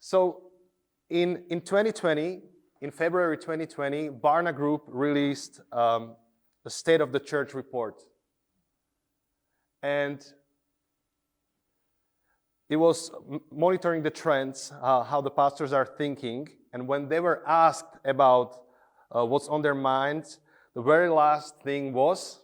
So in 2020, in February 2020, Barna Group released the State of the Church report. And it was monitoring the trends, how the pastors are thinking. And when they were asked about what's on their minds, the very last thing was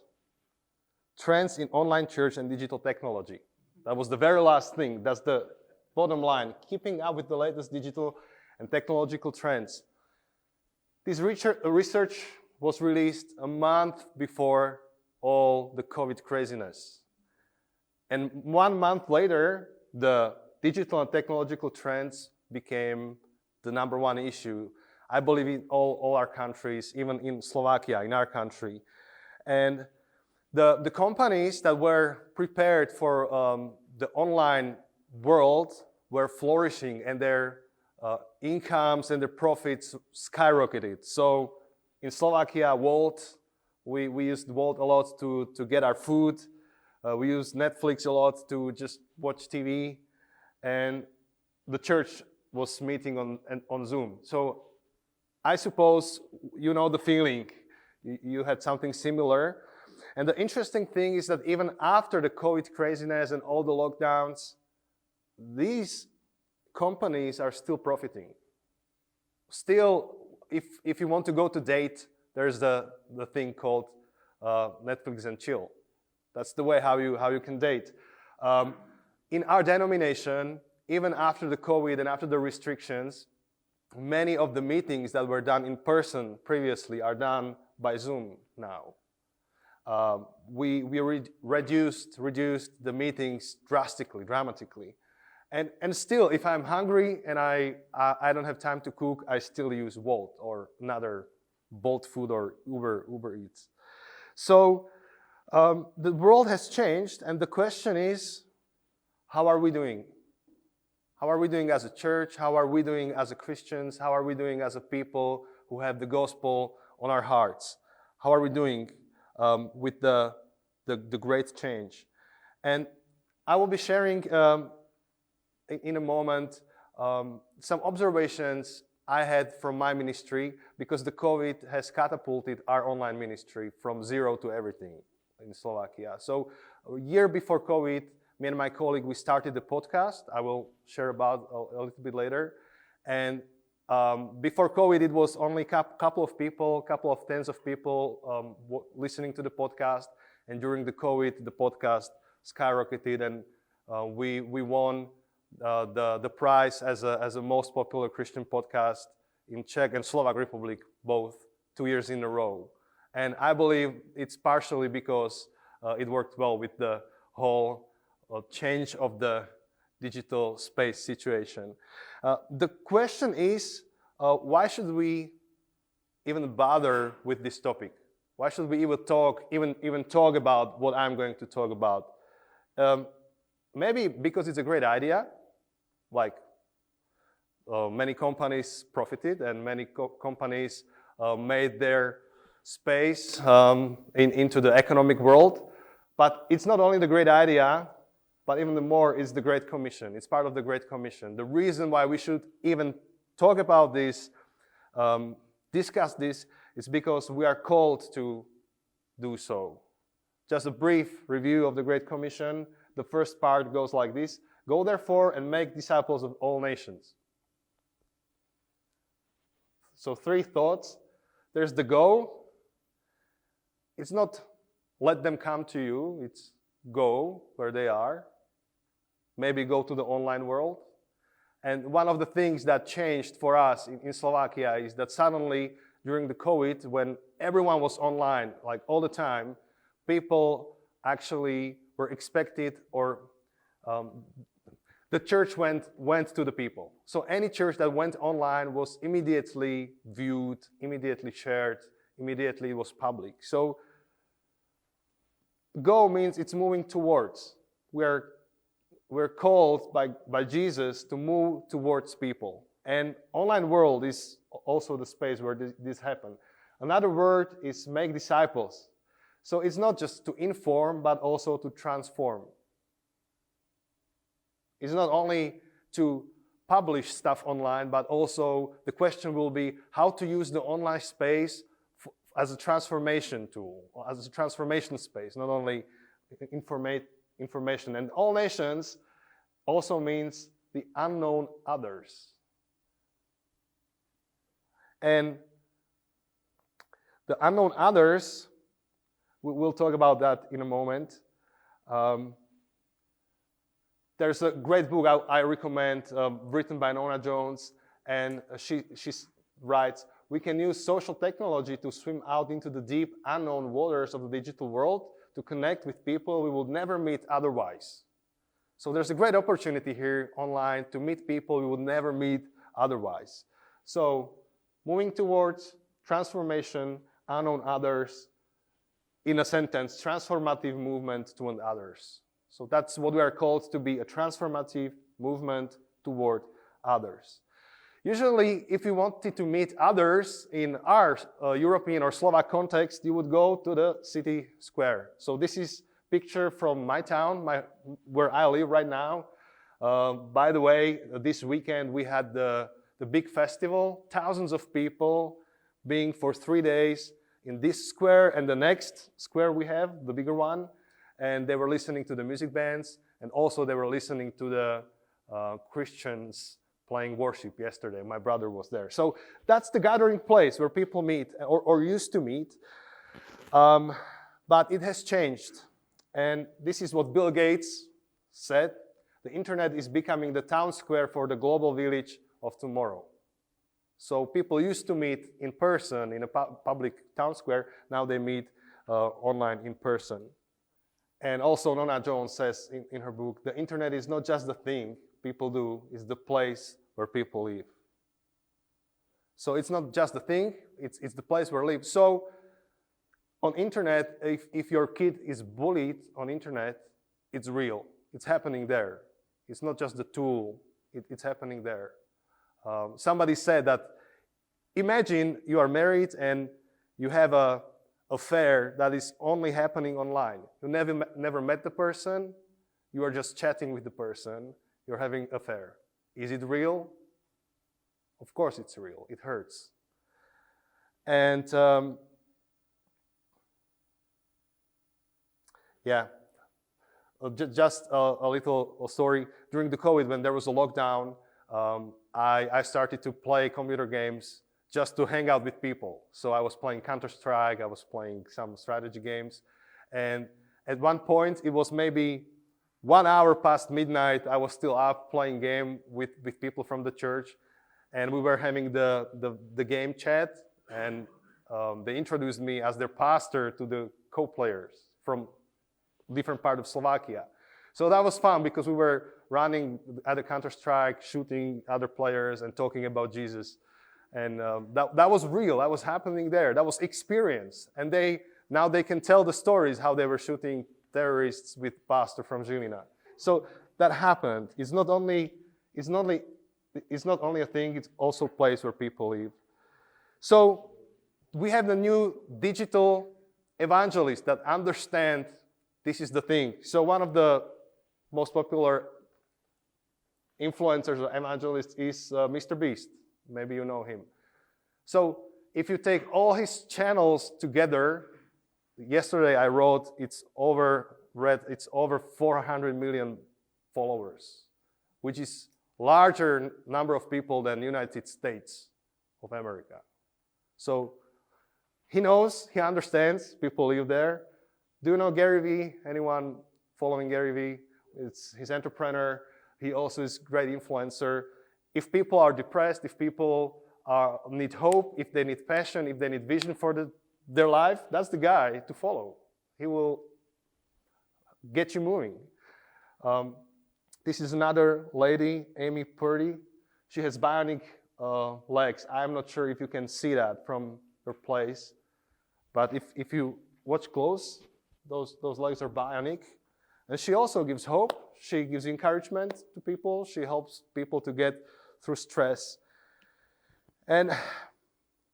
trends in online church and digital technology. That was the very last thing. That's the bottom line. Keeping up with the latest digital and technological trends. This research was released a month before all the COVID craziness. And 1 month later, the digital and technological trends became the number one issue, I believe, in all our countries, even in Slovakia, in our country. And the companies that were prepared for the online world were flourishing, and their incomes and their profits skyrocketed. So in Slovakia, Wolt, we used Wolt a lot to get our food. We used Netflix a lot to just watch TV. And the church was meeting on Zoom. So I suppose you know the feeling. You had something similar. And the interesting thing is that even after the COVID craziness and all the lockdowns, these companies are still profiting. Still, if you want to go to date, there's the thing called Netflix and chill. That's the way how you can date. In our denomination, even after the COVID and after the restrictions, many of the meetings that were done in person previously are done by Zoom now. We reduced the meetings dramatically. And still, if I'm hungry and I don't have time to cook, I still use Wolt or another Bolt Food or Uber Eats. So the world has changed, and the question is, how are we doing? How are we doing as a church? How are we doing as a Christians? How are we doing as a people who have the gospel on our hearts? How are we doing with the great change? And I will be sharing in a moment some observations I had from my ministry, because the COVID has catapulted our online ministry from zero to everything in Slovakia. So a year before COVID, me and my colleague, we started the podcast. I will share about a little bit later. And before COVID, it was only a couple of tens of people listening to the podcast. And during the COVID, the podcast skyrocketed, and we won the prize as a most popular Christian podcast in Czech and Slovak Republic, both 2 years in a row. And I believe it's partially because it worked well with the whole change of the digital space situation. The question is, why should we even bother with this topic? Why should we even talk about what I'm going to talk about? Maybe because it's a great idea. Like many companies profited, and many companies made their space into the economic world. But it's not only the great idea, but even more is the Great Commission. It's part of the Great Commission. The reason why we should even talk about this, discuss this, is because we are called to do so. Just a brief review of the Great Commission. The first part goes like this: go therefore and make disciples of all nations. So 3 thoughts. There's the go. It's not let them come to you. It's go where they are. Maybe go to the online world. And one of the things that changed for us in Slovakia is that suddenly during the COVID, when everyone was online, like all the time, people actually were expected, or the church went to the people. So any church that went online was immediately viewed, immediately shared, immediately was public. So go means it's moving towards. We're called by Jesus to move towards people. And online world is also the space where this happened. Another word is make disciples. So it's not just to inform, but also to transform. It's not only to publish stuff online, but also the question will be how to use the online space as a transformation tool, as a transformation space, not only information. And all nations also means the unknown others. And the unknown others, we'll talk about that in a moment. There's a great book I recommend, written by Nona Jones, and she writes, we can use social technology to swim out into the deep, unknown waters of the digital world to connect with people we would never meet otherwise. So there's a great opportunity here online to meet people we would never meet otherwise. So moving towards transformation, unknown others, in a sentence, transformative movement toward others. So that's what we are called to be, a transformative movement toward others. Usually, if you wanted to meet others in our European or Slovak context, you would go to the city square. So this is a picture from my town, where I live right now. By the way, this weekend we had the big festival, thousands of people being for 3 days in this square and the next square we have, the bigger one. And they were listening to the music bands, and also they were listening to the Christians playing worship yesterday. My brother was there. So that's the gathering place where people meet, or used to meet. But it has changed. And this is what Bill Gates said. The internet is becoming the town square for the global village of tomorrow. So people used to meet in person in a public town square. Now they meet online in person. And also Nona Jones says in her book, the internet is not just the thing people do, it's the place where people live. So it's not just the thing, it's the place where they live. So on internet, if your kid is bullied on internet, it's real. It's happening there. It's not just the tool, it's happening there. Somebody said that, imagine you are married and you have a affair that is only happening online. You never met the person, you are just chatting with the person, you're having an affair. Is it real? Of course it's real, it hurts. And just a little story. During the COVID, when there was a lockdown, I started to play computer games just to hang out with people. So I was playing Counter-Strike, I was playing some strategy games. And at one point, it was maybe 1 hour past midnight, I was still up playing game with people from the church. And we were having the game chat. And they introduced me as their pastor to the co-players from different part of Slovakia. So that was fun because we were running at the Counter-Strike, shooting other players and talking about Jesus. And that was real, that was happening there, that was experience. And now they can tell the stories how they were shooting terrorists with pastor from Žilina. So that happened. It's not only a thing, it's also a place where people live. So we have the new digital evangelists that understand this is the thing. So one of the most popular influencers or evangelists is Mr. Beast. Maybe you know him. So if you take all his channels together, yesterday I wrote it's over 400 million followers, which is larger number of people than United States of America. So he knows, he understands, people live there. Do you know Gary Vee? Anyone following Gary Vee? He's an entrepreneur. He also is a great influencer. If people are depressed, if people need hope, if they need passion, if they need vision for their life, that's the guy to follow. He will get you moving. This is another lady, Emmy. She has bionic legs. I'm not sure if you can see that from her place, but if you watch close, those legs are bionic. And she also gives hope. She gives encouragement to people. She helps people to get through stress. And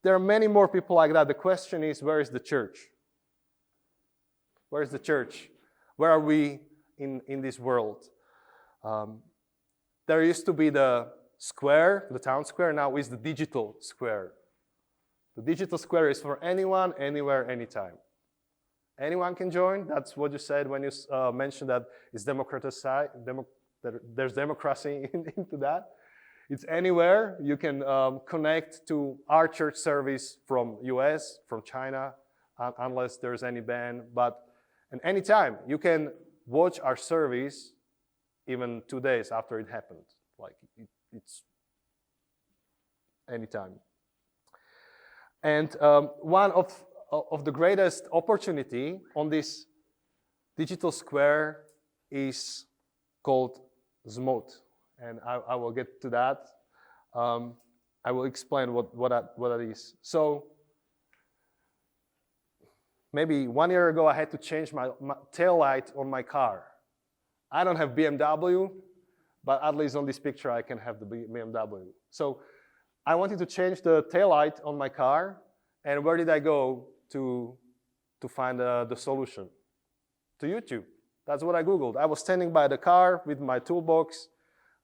there are many more people like that. The question is, where is the church? Where is the church? Where are we in this world? There used to be the square, the town square, now is the digital square. The digital square is for anyone, anywhere, anytime. Anyone can join. That's what you said when you mentioned that it's democratized. There's democracy into that. It's anywhere. You can connect to our church service from US, from China, unless there's any ban. And anytime you can watch our service, even 2 days after it happened. Like it's anytime. And one of the greatest opportunity on this digital square is called Zmote. And I will get to that. I will explain what that is. So maybe 1 year ago, I had to change my tail light on my car. I don't have BMW, but at least on this picture, I can have the BMW. So I wanted to change the tail light on my car. And where did I go to find the solution? To YouTube. That's what I Googled. I was standing by the car with my toolbox,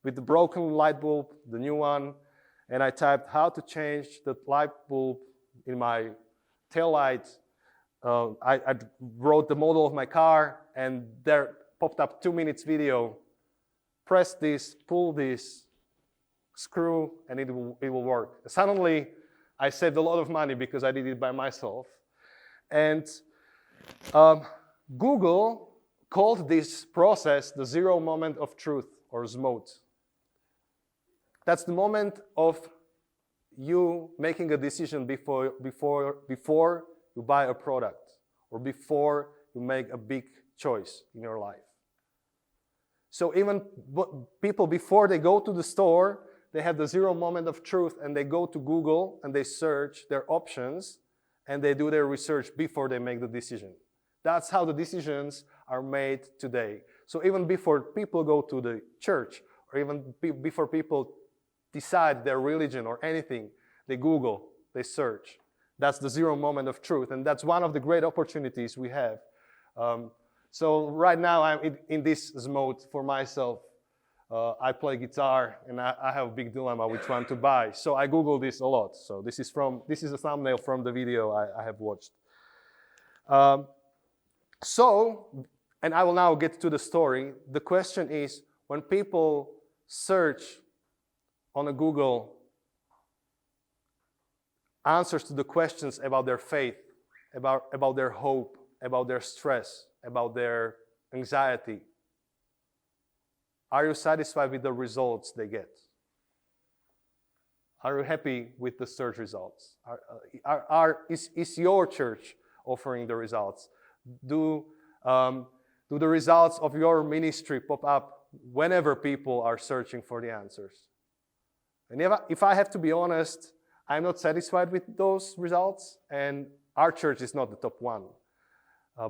with the broken light bulb, the new one, and I typed how to change the light bulb in my tail light. I wrote the model of my car, and there popped up 2 minutes video. Press this, pull this screw, and it will work. Suddenly, I saved a lot of money because I did it by myself. And Google called this process the zero moment of truth, or Zmote. That's the moment of you making a decision before you buy a product, or before you make a big choice in your life. So even people, before they go to the store, they have the zero moment of truth, and they go to Google and they search their options, and they do their research before they make the decision. That's how the decisions are made today. So even before people go to the church, or even before people decide their religion or anything, they Google, they search. That's the zero moment of truth, and that's one of the great opportunities we have. So right now I'm in this mode for myself. I play guitar, and I have a big dilemma which one to buy. So I Google this a lot. So this is a thumbnail from the video I have watched. And I will now get to the story. The question is, when people search on a Google answers to the questions about their faith, about their hope, about their stress, about their anxiety, are you satisfied with the results they get? Are you happy with the search results? Is your church offering the results? Do the results of your ministry pop up whenever people are searching for the answers? And if I have to be honest, I'm not satisfied with those results, and our church is not the top one.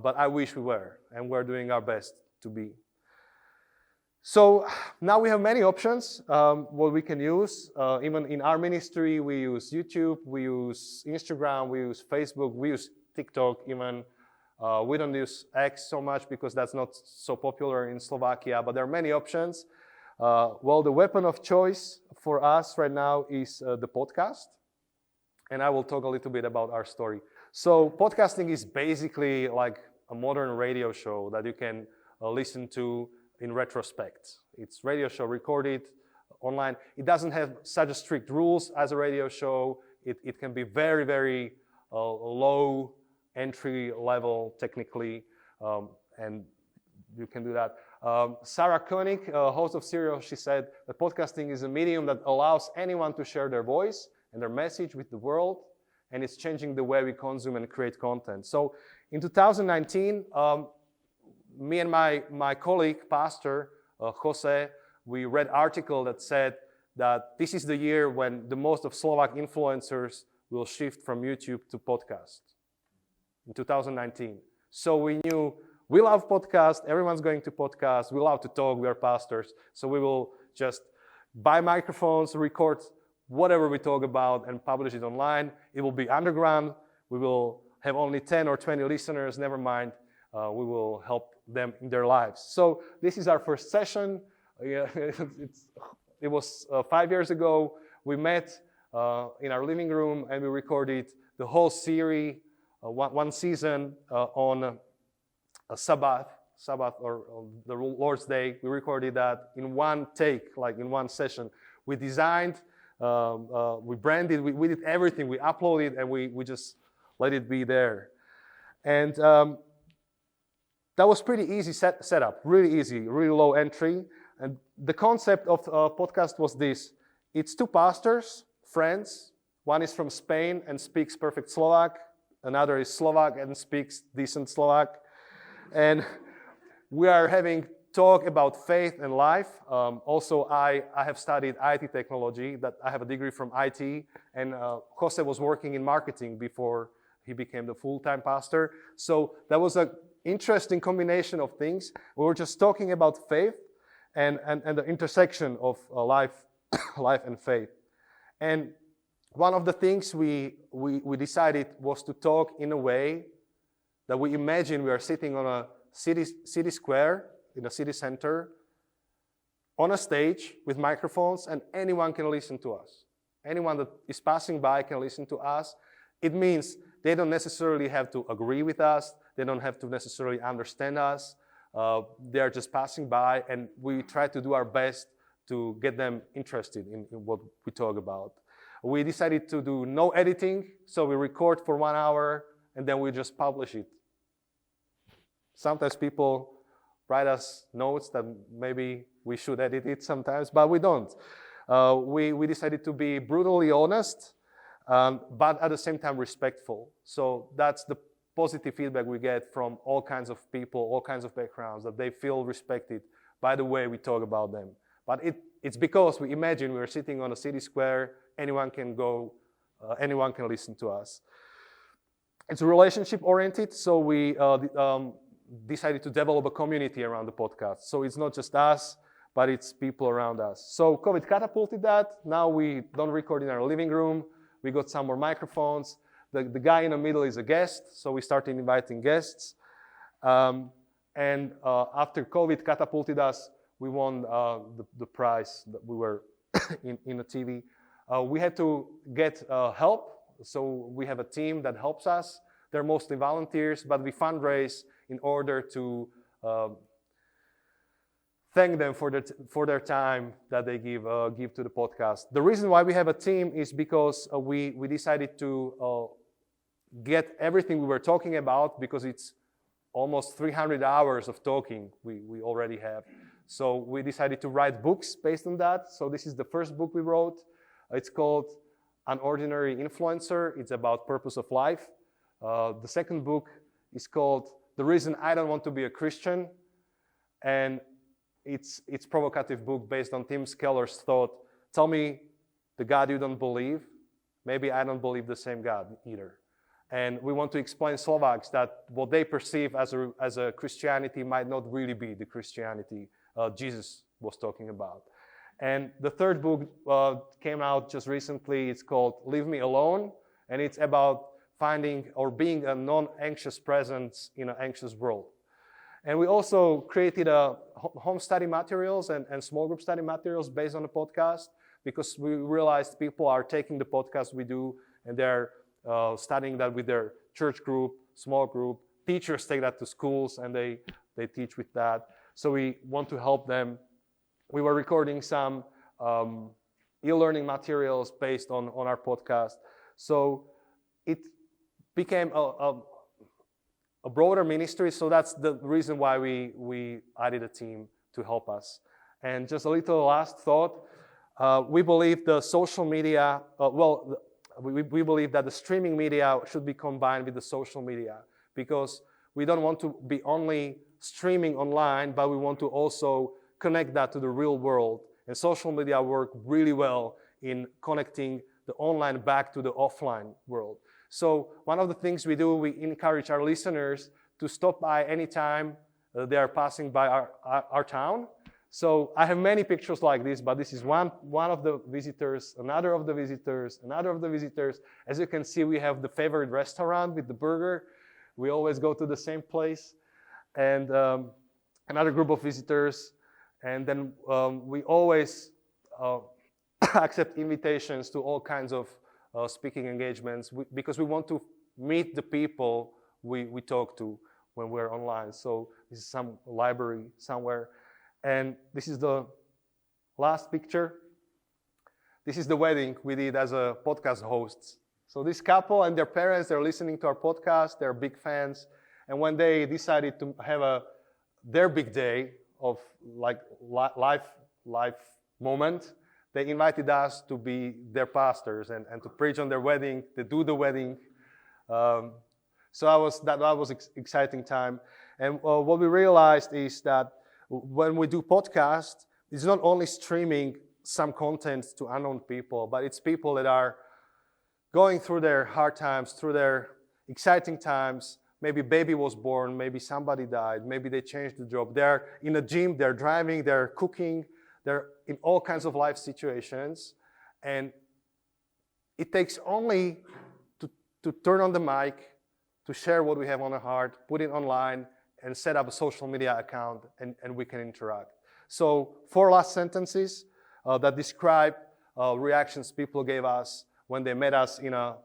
But I wish we were, and we're doing our best to be. So now we have many options what we can use. Even in our ministry, we use YouTube, we use Instagram, we use Facebook, we use TikTok even. We don't use X so much because that's not so popular in Slovakia, but there are many options. Well, the weapon of choice for us right now is the podcast. And I will talk a little bit about our story. So podcasting is basically like a modern radio show that you can listen to in retrospect. It's radio show recorded online. It doesn't have such a strict rules as a radio show. It can be very, very low entry level technically, and you can do that. Sarah Koenig, host of Serial, she said that podcasting is a medium that allows anyone to share their voice and their message with the world, and it's changing the way we consume and create content. So in 2019, me and my colleague, pastor, Jose, we read an article that said that this is the year when the most of Slovak influencers will shift from YouTube to podcast in 2019. So we knew we love podcasts, everyone's going to podcasts, we love to talk, we are pastors, so we will just buy microphones, record whatever we talk about and publish it online. It will be underground. We will have only 10 or 20 listeners, never mind. We will help them in their lives. So this is our first session. It was 5 years ago. We met in our living room and we recorded the whole series, one season on a Sabbath or the Lord's Day. We recorded that in one take, like in one session. We designed, we branded, we did everything. We uploaded and we just let it be there. And that was pretty easy setup, really easy, really low entry. And the concept of podcast was this. It's two pastors, friends. One is from Spain and speaks perfect Slovak. Another is Slovak and speaks decent Slovak. And we are having talk about faith and life. Also, I have studied IT technology. That I have a degree from IT. And Jose was working in marketing before he became the full-time pastor. So that was an interesting combination of things. We were just talking about faith and the intersection of life and faith. And one of the things we decided was to talk in a way that we imagine we are sitting on a city square in a city center on a stage with microphones and anyone can listen to us. Anyone that is passing by can listen to us. It means they don't necessarily have to agree with us. They don't have to necessarily understand us. They are just passing by, and we try to do our best to get them interested in what we talk about. We decided to do no editing, so we record for 1 hour, and then we just publish it. Sometimes people write us notes that maybe we should edit it sometimes, but we don't. We decided to be brutally honest, but at the same time respectful. So that's the positive feedback we get from all kinds of people, all kinds of backgrounds, that they feel respected by the way we talk about them. But it's because we imagine we're sitting on a city square, anyone can go, anyone can listen to us. It's relationship oriented, so we decided to develop a community around the podcast. So it's not just us, but it's people around us. So COVID catapulted that. Now we don't record in our living room. We got some more microphones. The guy in the middle is a guest, so we started inviting guests. And after COVID catapulted us, we won the prize that we were in the TV. We had to get help, so we have a team that helps us. They're mostly volunteers, but we fundraise in order to thank them for their time that they give to the podcast. The reason why we have a team is because we decided to get everything we were talking about, because it's almost 300 hours of talking we already have. So we decided to write books based on that. So this is the first book we wrote. It's called An Ordinary Influencer. It's about purpose of life. The second book is called The Reason I Don't Want to Be a Christian. And it's a provocative book based on Tim Keller's thought. Tell me the God you don't believe. Maybe I don't believe the same God either. And we want to explain Slovaks that what they perceive as a Christianity might not really be the Christianity Jesus was talking about. And the third book came out just recently. It's called Leave Me Alone. And it's about finding or being a non-anxious presence in an anxious world. And we also created home study materials and small group study materials based on the podcast, because we realized people are taking the podcast we do and they're studying that with their church group, small group. Teachers take that to schools and they teach with that. So we want to help them. We were recording some e-learning materials based on our podcast. So it became a broader ministry. So that's the reason why we added a team to help us. And just a little last thought. We believe the social media, we believe that the streaming media should be combined with the social media, because we don't want to be only streaming online, but we want to also connect that to the real world. And social media work really well in connecting the online back to the offline world. So one of the things we do, we encourage our listeners to stop by anytime they are passing by our town. So I have many pictures like this, but this is one of the visitors, another of the visitors, another of the visitors. As you can see, we have the favorite restaurant with the burger. We always go to the same place. And another group of visitors. And then we always accept invitations to all kinds of speaking engagements because we want to meet the people we talk to when we're online. So this is some library somewhere. And this is the last picture. This is the wedding we did as a podcast hosts. So this couple and their parents, they're listening to our podcast, they're big fans. And when they decided to have their big day of like life moment, they invited us to be their pastors and to preach on their wedding, to do the wedding. So that was exciting time. And what we realized is that when we do podcasts, it's not only streaming some content to unknown people, but it's people that are going through their hard times, through their exciting times. Maybe baby was born, maybe somebody died, maybe they changed the job. They're in a gym, they're driving, they're cooking, they're in all kinds of life situations. And it takes only to turn on the mic, to share what we have on our heart, put it online, and set up a social media account, and we can interact. So 4 last sentences that describe reactions people gave us when they met us in a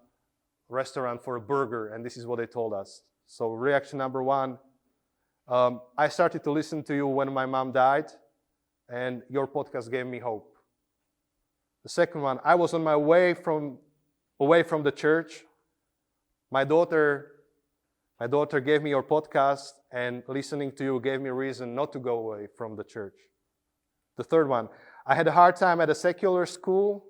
restaurant for a burger, and this is what they told us. So reaction number 1, I started to listen to you when my mom died, and your podcast gave me hope. The second one, I was on my way away from the church. My daughter gave me your podcast, and listening to you gave me a reason not to go away from the church. The third one, I had a hard time at a secular school,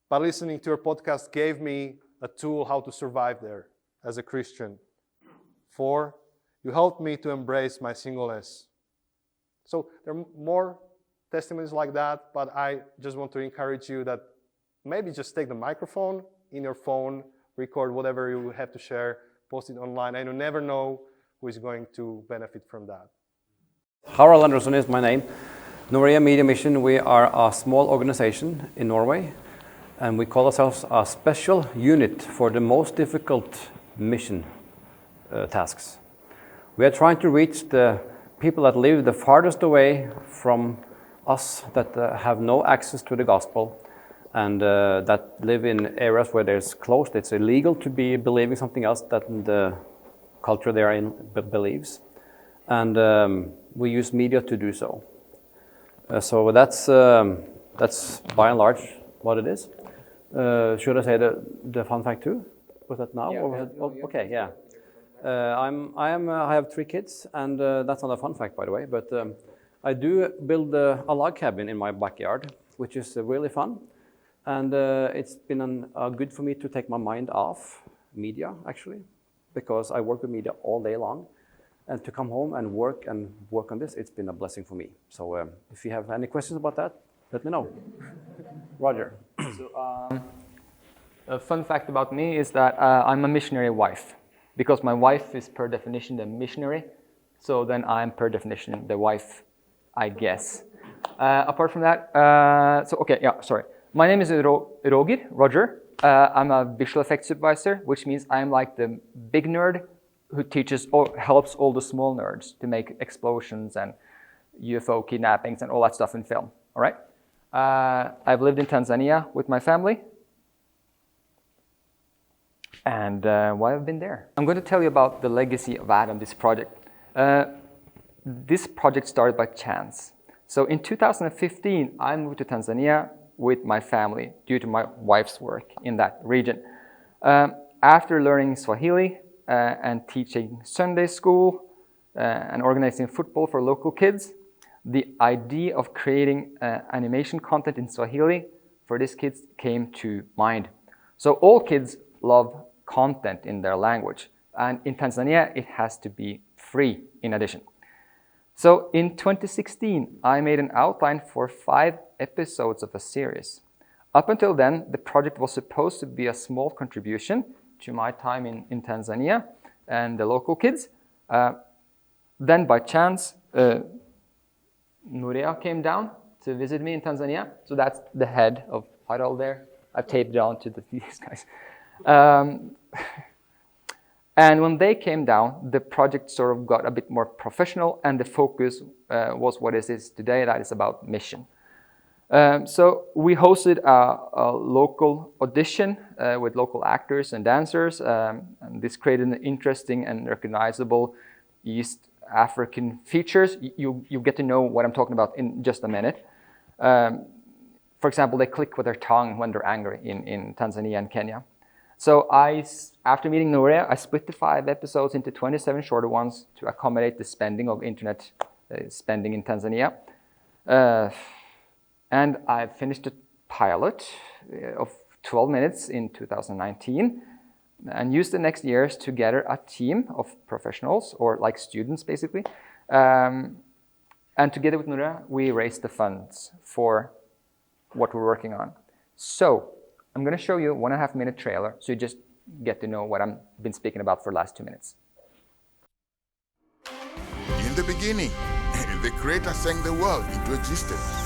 but listening to your podcast gave me a tool how to survive there as a Christian. 4, you helped me to embrace my singleness. So there are more testimonies like that, but I just want to encourage you that maybe just take the microphone in your phone, record whatever you have to share, post it online, and you never know who is going to benefit from that. Harald Endresen is my name. Norea Media Mission, we are a small organization in Norway, and we call ourselves a special unit for the most difficult mission tasks. We are trying to reach the people that live the farthest away from us, that have no access to the gospel, and that live in areas where there's closed. It's illegal to be believing something else that the culture they are in believes. And we use media to do so. So that's by and large what it is. Should I say the fun fact too? Was that now? Yeah, okay, yeah. I have 3 kids, and that's not a fun fact, by the way, but I do build a log cabin in my backyard, which is really fun. And it's been good for me to take my mind off media, actually, because I work with media all day long. And to come home and work on this, it's been a blessing for me. So if you have any questions about that, let me know. Roger. So, a fun fact about me is that I'm a missionary wife, because my wife is per definition the missionary. So then I'm per definition the wife, I guess. Apart from that, my name is Roger. I'm a visual effects supervisor, which means I'm like the big nerd who teaches or helps all the small nerds to make explosions and UFO kidnappings and all that stuff in film. All right. I've lived in Tanzania with my family, and why I've been there. I'm going to tell you about the legacy of Adam, this project. This project started by chance. So in 2015, I moved to Tanzania with my family due to my wife's work in that region. After learning Swahili and teaching Sunday school and organizing football for local kids, the idea of creating animation content in Swahili for these kids came to mind. So all kids love content in their language, and in Tanzania it has to be free in addition. So in 2016, I made an outline for 5 episodes of a series. Up until then, the project was supposed to be a small contribution to my time in Tanzania and the local kids. Then by chance, Nuria came down to visit me in Tanzania. So that's the head of Harald there. I've taped it on to these guys. And when they came down, the project sort of got a bit more professional, and the focus was what it is today, that is about mission. So we hosted a local audition with local actors and dancers, and this created an interesting and recognizable East African features. You get to know what I'm talking about in just a minute. For example, they click with their tongue when they're angry in Tanzania and Kenya. So after meeting Nuria, I split the 5 episodes into 27 shorter ones to accommodate the spending of internet spending in Tanzania. And I finished a pilot of 12 minutes in 2019 and used the next years to gather a team of professionals, or like students basically. And together with Nuria, we raised the funds for what we're working on. So I'm going to show you a 1.5 minute trailer so you just get to know what I've been speaking about for the last 2 minutes. In the beginning, the Creator sang the world into existence.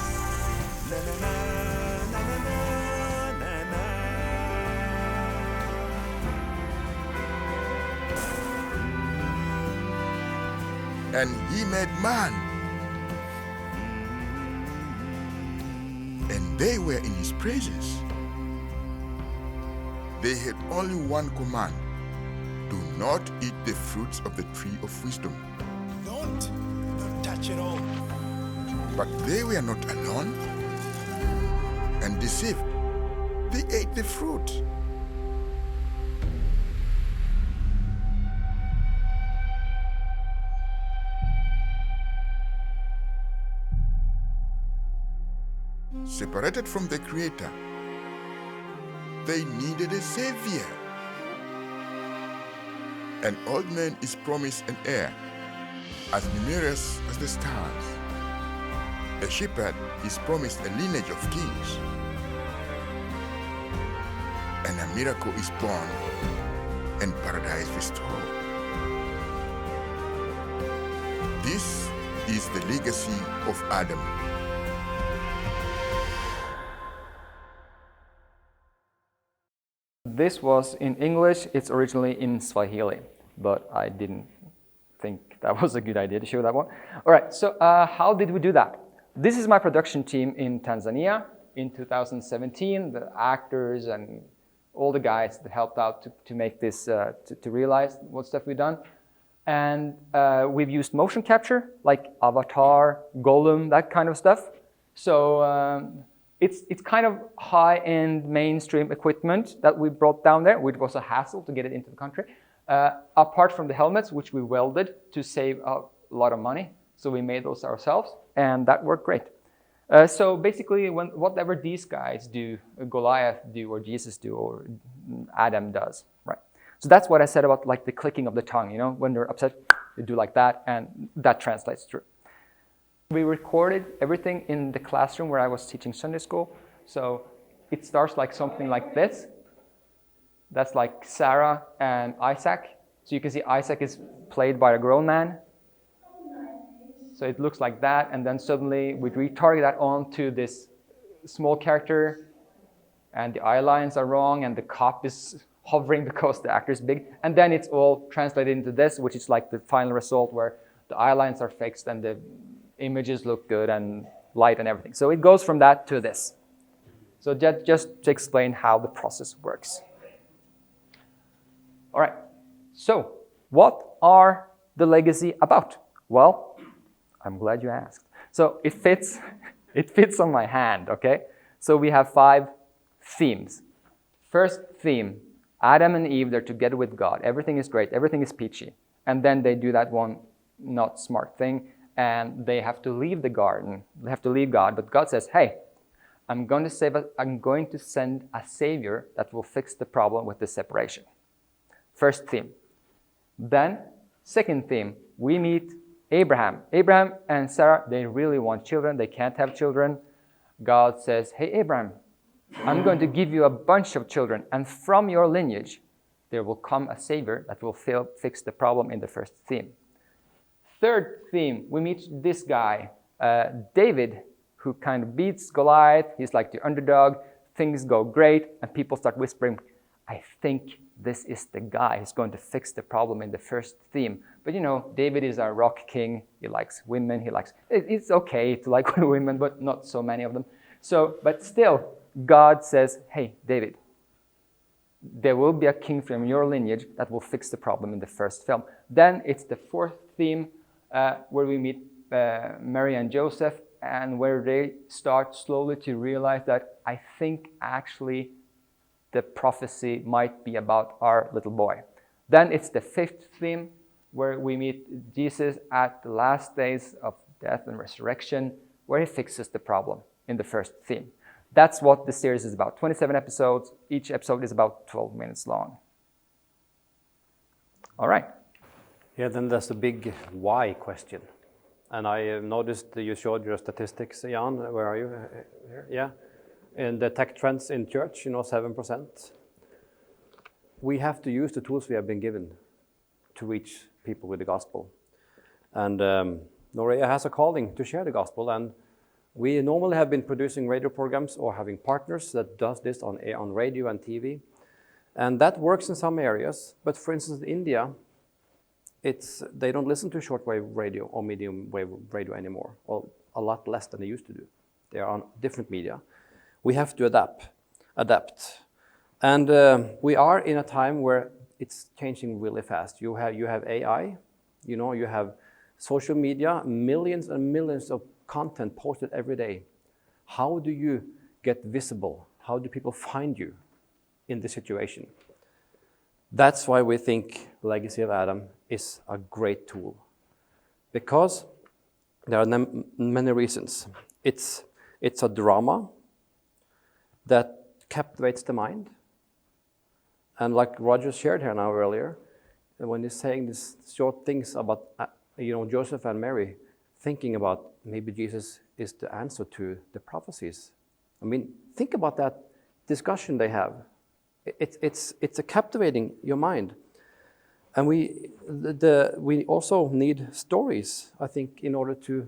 And He made man. And they were in His presence. They had only one command: do not eat the fruits of the tree of wisdom. Don't touch it all. But they were not alone and deceived. They ate the fruit. Separated from the Creator, they needed a Savior. An old man is promised an heir, as numerous as the stars. A shepherd is promised a lineage of kings. And a miracle is born, and paradise restored. This is the legacy of Adam. This was in English. It's originally in Swahili, but I didn't think that was a good idea to show that one. All right, so how did we do that? This is my production team in Tanzania in 2017, the actors and all the guys that helped out to make this, to realize what stuff we've done. And we've used motion capture, like Avatar, Gollum, that kind of stuff. So it's kind of high-end mainstream equipment that we brought down there, which was a hassle to get it into the country. Apart from the helmets, which we welded to save a lot of money. So we made those ourselves, and that worked great. So basically, whatever these guys do, Goliath do, or Jesus do, or Adam does, right? So that's what I said about like the clicking of the tongue, you know, when they're upset, they do like that, and that translates through. We recorded everything in the classroom where I was teaching Sunday school. So it starts like something like this. That's like Sarah and Isaac. So you can see Isaac is played by a grown man. So it looks like that, and then suddenly we retarget that onto this small character, and the eye lines are wrong, and the cop is hovering because the actor is big, and then it's all translated into this, which is like the final result where the eye lines are fixed and the images look good and light and everything. So it goes from that to this. So just to explain how the process works. All right, so what are the legacy about? Well, I'm glad you asked. So it fits on my hand, okay? So we have 5 themes. First theme, Adam and Eve, they're together with God. Everything is great, everything is peachy. And then they do that one not smart thing, and they have to leave the garden. They have to leave God, but God says, hey, I'm going to send a savior that will fix the problem with the separation. First theme. Then, second theme, we meet Abraham. Abraham and Sarah, they really want children. They can't have children. God says, hey, Abraham, I'm going to give you a bunch of children, and from your lineage, there will come a savior that will fix the problem in the first theme. Third theme, we meet this guy, David, who kind of beats Goliath. He's like the underdog. Things go great, and people start whispering, I think this is the guy who's going to fix the problem in the first theme. But you know, David is a rock king. He likes women. It's okay to like women, but not so many of them. So, but still, God says, hey, David, there will be a king from your lineage that will fix the problem in the first film. Then it's the fourth theme where we meet Mary and Joseph, and where they start slowly to realize that I think actually the prophecy might be about our little boy. Then it's the fifth theme where we meet Jesus at the last days of death and resurrection, where he fixes the problem in the first theme. That's what the series is about. 27 episodes. Each episode is about 12 minutes long. All right. Yeah, then there's the big why question. And I noticed that you showed your statistics, Ján. Where are you? Here? Yeah. And the tech trends in church, 7%. We have to use the tools we have been given to reach people with the gospel. And Norea has a calling to share the gospel. And we normally have been producing radio programs or having partners that does this on radio and TV. And that works in some areas. But for instance, in India, they don't listen to shortwave radio or medium wave radio anymore, or a lot less than they used to do. They are on different media. We have to adapt. And we are in a time where it's changing really fast. You have AI, you have social media, millions and millions of content posted every day. How do you get visible? How do people find you in this situation? That's why we think Legacy of Adam is a great tool. Because there are many reasons. It's a drama that captivates the mind. And like Roger shared here now earlier, when he's saying these short things about Joseph and Mary, thinking about maybe Jesus is the answer to the prophecies. I mean, think about that discussion they have. It's a captivating your mind. And we also need stories, I think, in order to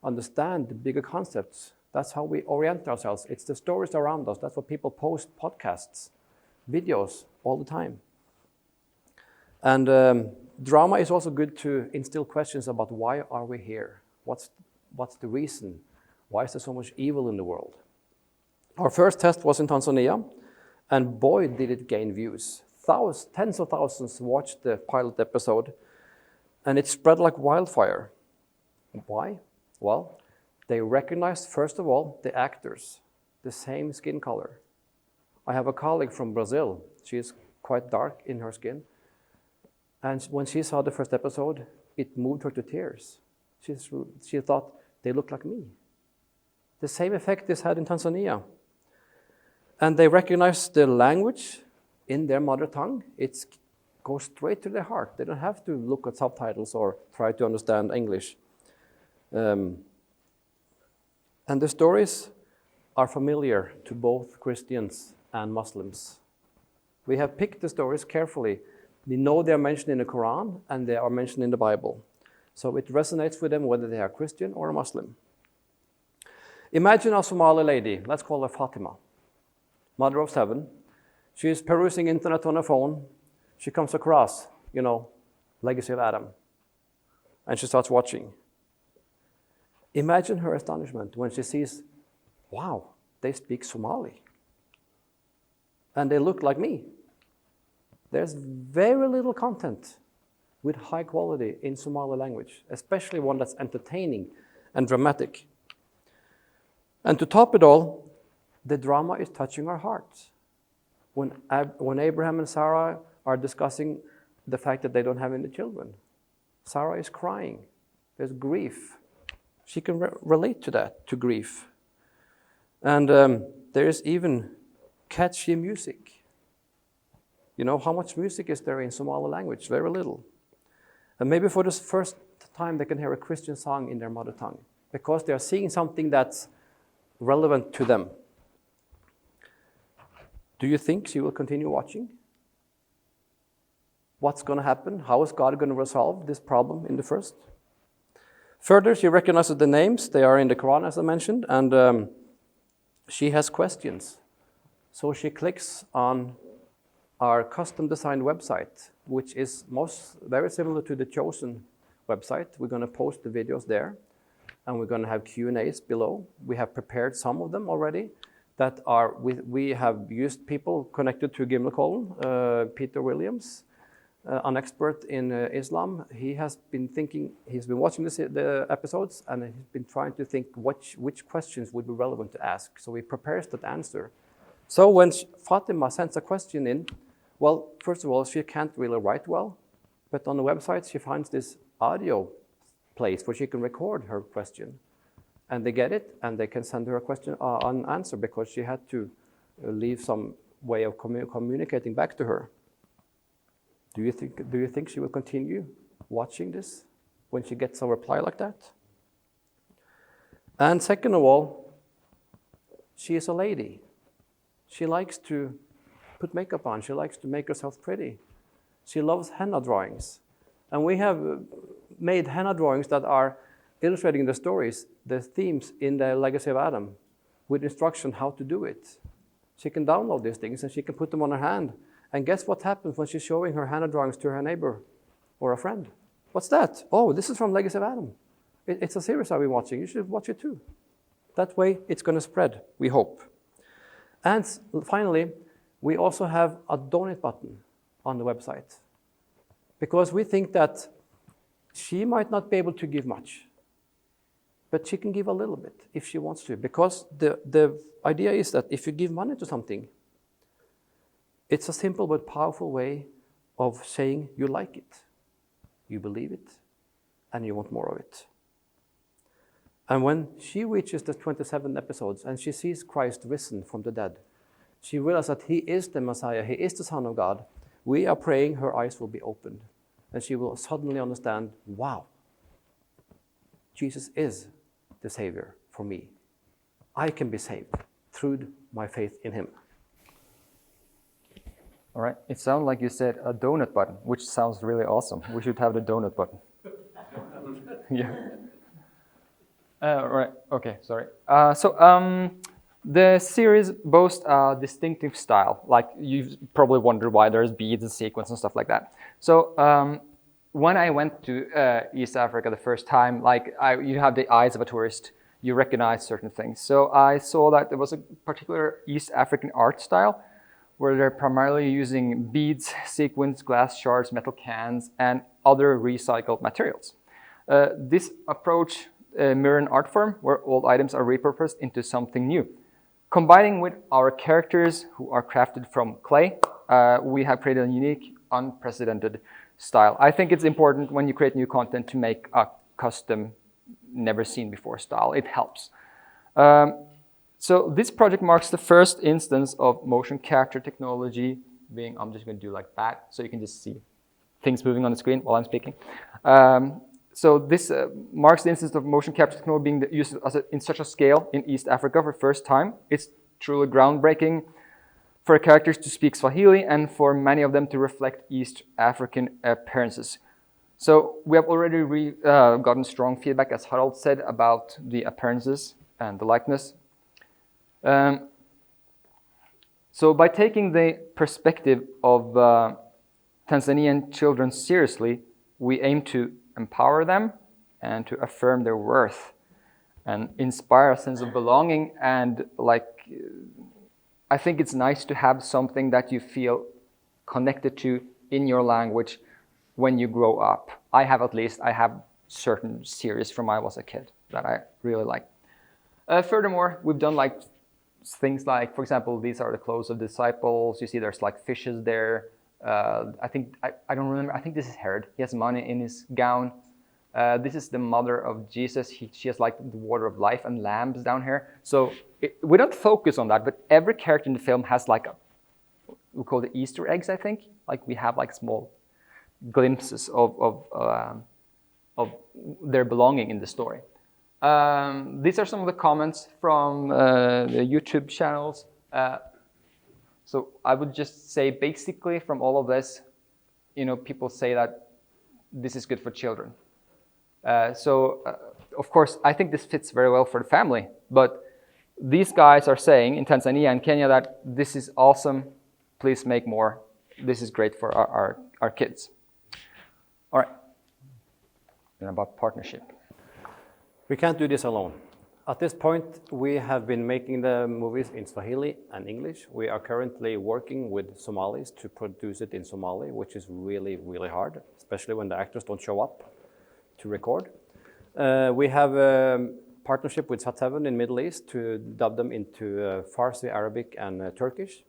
understand the bigger concepts. That's how we orient ourselves. It's the stories around us. That's what people post podcasts, videos all the time. And drama is also good to instill questions about why are we here? What's the reason? Why is there so much evil in the world? Our first test was in Tanzania, and boy, did it gain views. Tens of thousands watched the pilot episode, and it spread like wildfire. Why? Well, they recognized, first of all, the actors, the same skin color. I have a colleague from Brazil. She is quite dark in her skin. And when she saw the first episode, it moved her to tears. She thought, they look like me. The same effect this had in Tanzania. And they recognized the language in their mother tongue. It goes straight to their heart. They don't have to look at subtitles or try to understand English. And the stories are familiar to both Christians and Muslims. We have picked the stories carefully. We know they are mentioned in the Quran and they are mentioned in the Bible. So it resonates with them whether they are Christian or a Muslim. Imagine a Somali lady, let's call her Fatima, mother of 7. She is perusing internet on her phone. She comes across, Legacy of Adam. And she starts watching. Imagine her astonishment when she sees, wow, they speak Somali. And they look like me. There's very little content with high quality in Somali language, especially one that's entertaining and dramatic. And to top it all, the drama is touching our hearts. When Abraham and Sarah are discussing the fact that they don't have any children, Sarah is crying. There's grief. She can relate to that, to grief. And there is even catchy music. How much music is there in Somali language? Very little. And maybe for the first time they can hear a Christian song in their mother tongue because they are seeing something that's relevant to them. Do you think she will continue watching? What's going to happen? How is God going to resolve this problem in the first? Further, she recognizes the names. They are in the Quran, as I mentioned, and she has questions. So she clicks on our custom-designed website, which is very similar to the Chosen website. We're going to post the videos there. and we're going to have Q&As below. We have prepared some of them already that are, we have used people connected to Gihlemoen, Peter Williams, an expert in Islam. He has been thinking, he's been watching the episodes, and he's been trying to think which questions would be relevant to ask. So he prepares that answer. So when Fatima sends a question in, well, first of all, she can't really write well, but on the website she finds this audio place where she can record her question. And they get it, and they can send her a question, an answer, because she had to leave some way of communicating back to her. Do you think she will continue watching this when she gets a reply like that? And second of all, she is a lady. She likes to put makeup on. She likes to make herself pretty. She loves henna drawings. And we have made henna drawings that are illustrating the stories, the themes in the Legacy of Adam, with instruction how to do it. She can download these things and she can put them on her hand. And guess what happens when she's showing her henna drawings to her neighbor or a friend? What's that? Oh, this is from Legacy of Adam. It's a series I've been watching. You should watch it too. That way it's going to spread, we hope. And finally, we also have a donate button on the website, because we think that she might not be able to give much, but she can give a little bit if she wants to, because the idea is that if you give money to something, it's a simple but powerful way of saying you like it, you believe it, and you want more of it. And when she reaches the 27 episodes and she sees Christ risen from the dead, she realizes that he is the Messiah, he is the Son of God. We are praying her eyes will be opened, and she will suddenly understand, wow, Jesus is the Savior for me. I can be saved through my faith in him. All right. It sounds like you said a donut button, which sounds really awesome. We should have the donut button. Yeah. Right. Okay. Sorry. The series boasts a distinctive style. Like, you've probably wondered why there's beads and sequins and stuff like that. So when I went to East Africa the first time, you have the eyes of a tourist. You recognize certain things. So I saw that there was a particular East African art style where they're primarily using beads, sequins, glass shards, metal cans, and other recycled materials. This approach mirror an art form where old items are repurposed into something new. Combining with our characters who are crafted from clay, we have created a unique, unprecedented style. I think it's important when you create new content to make a custom, never seen before style. It helps. So this project marks the first instance of motion capture technology being, I'm just going to do like that, so you can just see things moving on the screen while I'm speaking. So this marks the instance of motion capture technology being used in such a scale in East Africa for the first time. It's truly groundbreaking for characters to speak Swahili and for many of them to reflect East African appearances. So we have already gotten strong feedback, as Harald said, about the appearances and the likeness. So by taking the perspective of Tanzanian children seriously, we aim to empower them and to affirm their worth and inspire a sense of belonging. And I think it's nice to have something that you feel connected to in your language when you grow up. I have certain series from when I was a kid that I really like. Furthermore, we've done things like, for example, these are the clothes of disciples. You see there's fishes there. I don't remember. I think this is Harald. He has money in his gown. This is the mother of Jesus. She has the water of life and lambs down here. So we don't focus on that, but every character in the film has we call it Easter eggs, I think. We have small glimpses of their belonging in the story. These are some of the comments from the YouTube channels. So I would just say, basically, from all of this, people say that this is good for children. Of course, I think this fits very well for the family. But these guys are saying in Tanzania and Kenya that this is awesome. Please make more. This is great for our kids. All right. And about partnership. We can't do this alone. At this point, we have been making the movies in Swahili and English. We are currently working with Somalis to produce it in Somali, which is really, really hard, especially when the actors don't show up to record. We have a partnership with Sat7 in Middle East to dub them into Farsi, Arabic, and Turkish.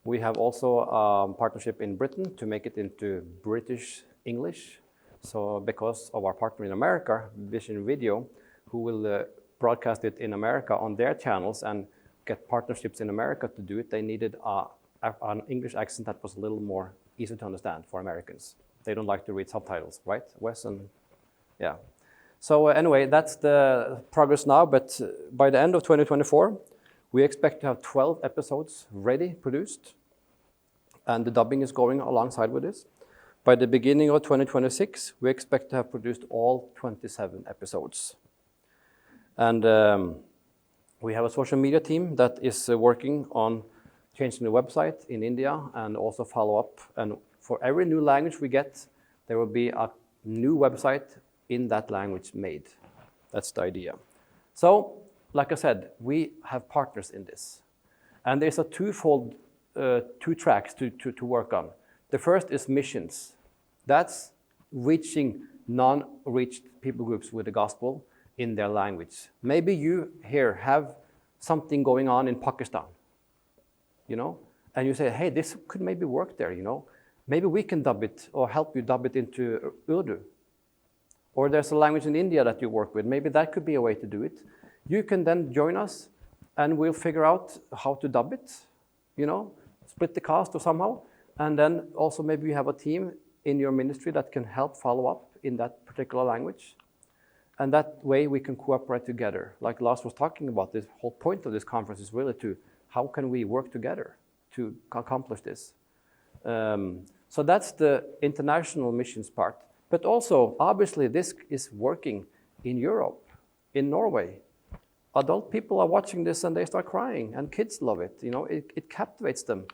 We have also a partnership in Britain to make it into British English. So because of our partner in America, Vision Video, who will broadcast it in America on their channels and get partnerships in America to do it, they needed an English accent that was a little more easy to understand for Americans. They don't like to read subtitles, right, Wes? And yeah. So anyway, that's the progress now, but by the end of 2024, we expect to have 12 episodes ready, produced, and the dubbing is going alongside with this. By the beginning of 2026, we expect to have produced all 27 episodes. And we have a social media team that is working on changing the website in India and also follow up. And for every new language we get, there will be a new website in that language made. That's the idea. So, like I said, we have partners in this. And there's a twofold, two tracks to work on. The first is missions. That's reaching non-reached people groups with the gospel in their language. Maybe you here have something going on in Pakistan, you know, and you say, hey, this could maybe work there, you know. Maybe we can dub it or help you dub it into Urdu. Or there's a language in India that you work with. Maybe that could be a way to do it. You can then join us and we'll figure out how to dub it, you know, split the cost or somehow. And then also maybe you have a team in your ministry that can help follow up in that particular language. And that way we can cooperate together. Like Lars was talking about, this whole point of this conference is really to how can we work together to accomplish this. So that's the international missions part. But also, obviously, this is working in Europe, in Norway. Adult people are watching this and they start crying, and kids love it. You know, it captivates them.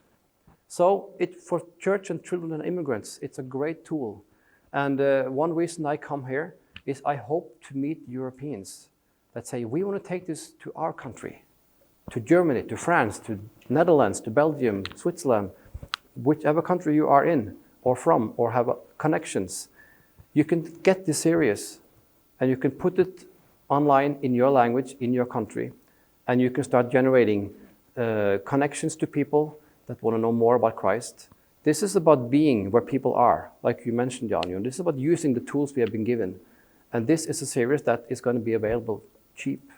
So for church and children and immigrants, it's a great tool. And one reason I come here is I hope to meet Europeans that say, we want to take this to our country, to Germany, to France, to Netherlands, to Belgium, Switzerland, whichever country you are in or from or have connections. You can get this serious and you can put it online in your language, in your country, and you can start generating connections to people that want to know more about Christ. This is about being where people are, like you mentioned, Jan. This is about using the tools we have been given. And this is a series that is going to be available cheap,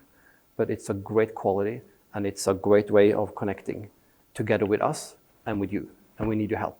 but it's a great quality and it's a great way of connecting together with us and with you. And we need your help.